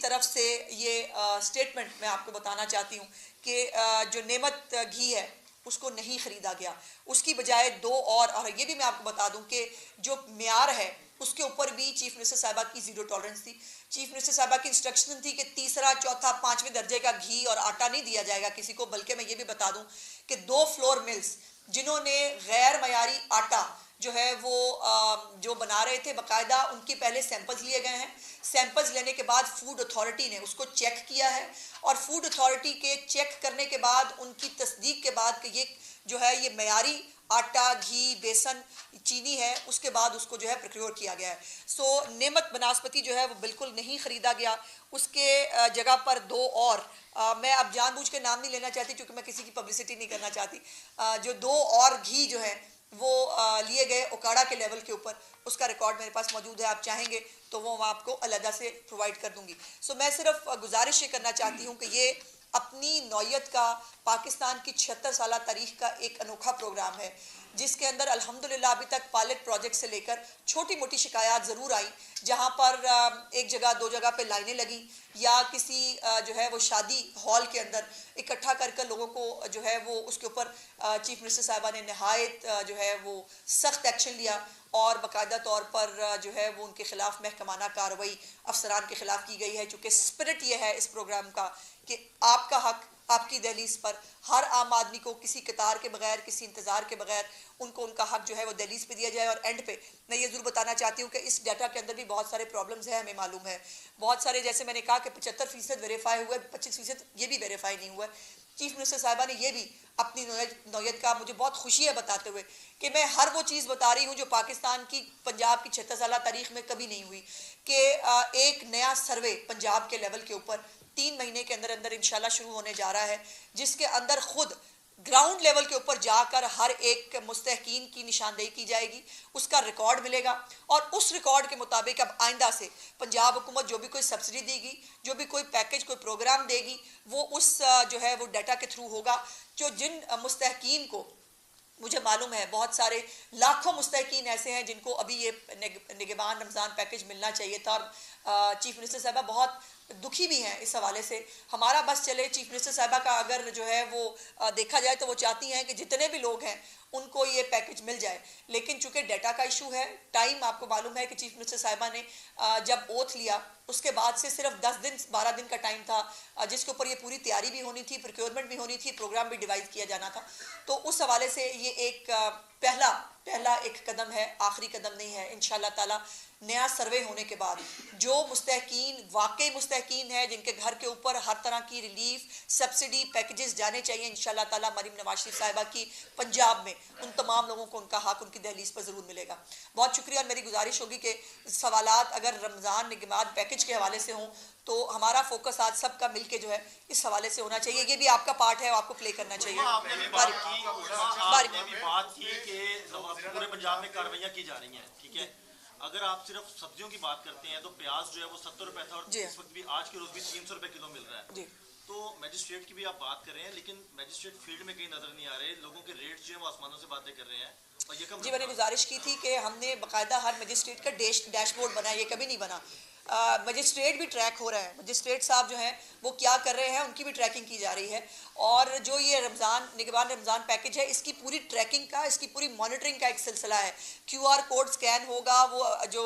तरफ से ये स्टेटमेंट मैं आपको बताना चाहती हूँ कि जो नेमत घी है उसको नहीं खरीदा गया, उसकी बजाय दो और ये भी मैं आपको बता दूं कि जो म्यार है उसके ऊपर भी चीफ मिनिस्टर साहिबा की जीरो टॉलरेंस थी। चीफ मिनिस्टर साहिबा की इंस्ट्रक्शन थी कि तीसरा, चौथा, पांचवें दर्जे का घी और आटा नहीं दिया जाएगा किसी को। बल्कि मैं ये भी बता दूं कि 2 फ्लोर मिल्स जिन्होंने गैर मयारी आटा जो है वो जो बना रहे थे, बाकायदा उनकी पहले सैंपल्स लिए गए हैं। सैंपल्स लेने के बाद फूड अथॉरिटी ने उसको चेक किया है और फूड अथॉरिटी के चेक करने के बाद उनकी तस्दीक के बाद कि ये जो है ये मयारी आटा, घी, बेसन, चीनी है, उसके बाद उसको जो है प्रोक्योर किया गया है। सो नेमत बनास्पति जो है वो बिल्कुल नहीं ख़रीदा गया। उसके जगह पर 2 और मैं अब जानबूझ के नाम नहीं लेना चाहती क्योंकि मैं किसी की पब्लिसिटी नहीं करना चाहती। जो 2 और घी जो है वो लिए गए ओकाड़ा के लेवल के ऊपर, उसका रिकॉर्ड मेरे पास मौजूद है। आप चाहेंगे तो वो मैं आपको अलहदा से प्रोवाइड कर दूंगी। सो मैं सिर्फ गुजारिश ये करना चाहती हूँ कि ये अपनी नौयत का पाकिस्तान की 76 साल तारीख का एक अनोखा प्रोग्राम है जिसके अंदर अल्हम्दुलिल्लाह अभी तक पायलट प्रोजेक्ट से लेकर छोटी मोटी शिकायत ज़रूर आई, जहाँ पर एक जगह 2 जगह पे लाइनें लगी या किसी जो है वो शादी हॉल के अंदर इकट्ठा कर लोगों को जो है वो उसके ऊपर चीफ मिनिस्टर साहिबा ने नहायत जो है वो सख्त एक्शन लिया और बाकायदा तौर पर जो है वो उनके खिलाफ महकमाना कार्रवाई अफसरान के खिलाफ की गई है। चूँकि स्पिरिट ये है इस प्रोग्राम का कि आपका हक आपकी दहलीज पर हर आम आदमी को किसी कतार के बगैर, किसी इंतज़ार के बगैर उनको उनका हक जो है वो दहलीज पे दिया जाए। और एंड पे मैं ये ज़रूर बताना चाहती हूँ कि इस डाटा के अंदर भी बहुत सारे प्रॉब्लम्स हैं, हमें मालूम है। बहुत सारे, जैसे मैंने कहा कि 75% वेरीफाई हुआ है, 25% ये भी वेरीफाई नहीं हुआ है। चीफ मिनिस्टर साहिबा ने ये भी अपनी नौयत का मुझे बहुत खुशी है बताते हुए कि मैं हर वो चीज़ बता रही हूँ जो पाकिस्तान की, पंजाब की 76 साल तारीख में कभी नहीं हुई कि एक नया सर्वे पंजाब के लेवल के ऊपर 3 महीने के अंदर अंदर इंशाल्लाह शुरू होने जा रहा है, जिसके अंदर खुद ग्राउंड लेवल के ऊपर जाकर हर एक मुस्तहकीन की निशानदेही की जाएगी, उसका रिकॉर्ड मिलेगा और उस रिकॉर्ड के मुताबिक अब आइंदा से पंजाब हुकूमत जो भी कोई सब्सिडी देगी, जो भी कोई पैकेज, कोई प्रोग्राम देगी, वो उस जो है वो डाटा के थ्रू होगा। जो जिन मुस्तहकीन को, मुझे मालूम है बहुत सारे लाखों मुस्तहकीन ऐसे हैं जिनको अभी ये निगहबान रमज़ान पैकेज मिलना चाहिए था और चीफ मिनिस्टर साहिबा बहुत दुखी भी हैं इस हवाले से। हमारा बस चले, चीफ मिनिस्टर साहिबा का अगर जो है वो देखा जाए तो वो चाहती हैं कि जितने भी लोग हैं उनको ये पैकेज मिल जाए, लेकिन चूंकि डाटा का इशू है, टाइम आपको मालूम है कि चीफ मिनिस्टर साहिबा ने जब ओथ लिया उसके बाद से सिर्फ 10 दिन 12 दिन का टाइम था जिसके ऊपर ये पूरी तैयारी भी होनी थी, प्रोक्योरमेंट भी होनी थी, प्रोग्राम भी डिवाइस किया जाना था। तो उस हवाले से ये एक पहला एक कदम है, आखिरी कदम नहीं है। इंशाल्लाह ताला नया सर्वे होने के बाद जो मुस्तहकीन वाकई मुस्तहकीन है, जिनके घर के ऊपर हर तरह की रिलीफ, सब्सिडी, पैकेजेस जाने चाहिए, इंशाल्लाह ताला मरीम नवाज शरीफ साहिबा की पंजाब में उन तमाम लोगों को उनका हक उनकी दहलीज पर ज़रूर मिलेगा। बहुत शुक्रिया। और मेरी गुजारिश होगी कि सवालात अगर रमज़ान निगहबान पैकेज के हवाले से हों तो हमारा फोकस आज सबका मिलके जो है इस हवाले से होना चाहिए। ये भी आपका पार्ट है, आपको प्ले करना चाहिए। पूरे पंजाब में कार्रवाइयाँ की जा रही हैं, ठीक है। अगर आप सिर्फ सब्जियों की बात करते हैं तो प्याज जो है वो 70 रुपए था और इस वक्त भी आज के रोज भी 300 रुपए किलो मिल रहा है। तो मैजिस्ट्रेट की भी आप बात कर रहे हैं, लेकिन मैजिस्ट्रेट फील्ड में कहीं नजर नहीं आ रहे, लोगों के रेट जो है वो आसमानों से बातें कर रहे हैं। और ये जी मैंने गुजारिश की थी कि हमने बाकायदा हर मैजिस्ट्रेट का डैशबोर्ड बनाया, ये कभी नहीं बना। मजिस्ट्रेट भी ट्रैक हो रहा है, मजिस्ट्रेट साहब जो हैं वो क्या कर रहे हैं उनकी भी ट्रैकिंग की जा रही है। और जो ये निगहबान रमज़ान पैकेज है इसकी पूरी ट्रैकिंग का, इसकी पूरी मॉनिटरिंग का एक सिलसिला है। QR कोड स्कैन होगा, वो जो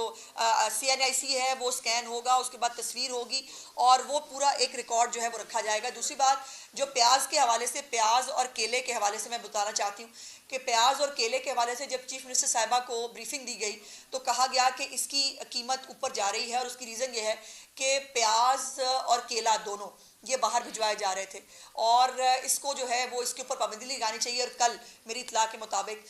CNIC है वो स्कैन होगा, उसके बाद तस्वीर होगी और वो पूरा एक रिकॉर्ड जो है वो रखा जाएगा। दूसरी बात, जो प्याज के हवाले से, प्याज और केले के हवाले से मैं बताना चाहती हूँ कि प्याज और केले के हवाले से जब चीफ मिनिस्टर साहिबा को ब्रीफिंग दी गई तो कहा गया कि इसकी कीमत ऊपर जा रही है और उसकी रीज़न ये है कि प्याज और केला दोनों ये बाहर भिजवाए जा रहे थे और इसको जो है वो इसके ऊपर पाबंदी लगानी चाहिए। और कल मेरी इत्तला के मुताबिक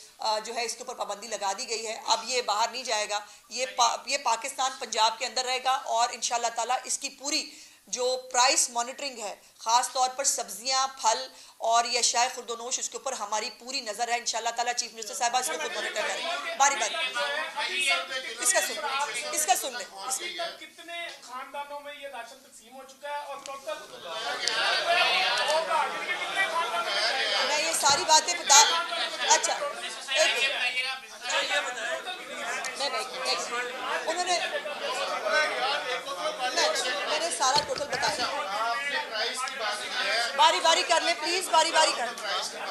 जो है इसके ऊपर पाबंदी लगा दी गई है। अब ये बाहर नहीं जाएगा, ये पाकिस्तान पंजाब के अंदर रहेगा और इंशाल्लाह ताला इसकी पूरी जो प्राइस मॉनिटरिंग है, ख़ास तौर पर सब्जियां, फल और ये अशिया खुर्दोनोश, उसके ऊपर हमारी पूरी नज़र है। इंशाल्लाह ताला चीफ मिनिस्टर साहिबा इसको खुद मॉनिटर करें। बारी इसका सुन ले। कितने खानदानों में ये राशन तकसीम हो चुका है और टोटल मैं ये सारी बातें बता, अच्छा उन्होंने मैंने सारा टोटल बताएं। आपने प्राइस की बात की है, बारी बारी कर ले प्लीज, बारी बारी कर। प्राइस की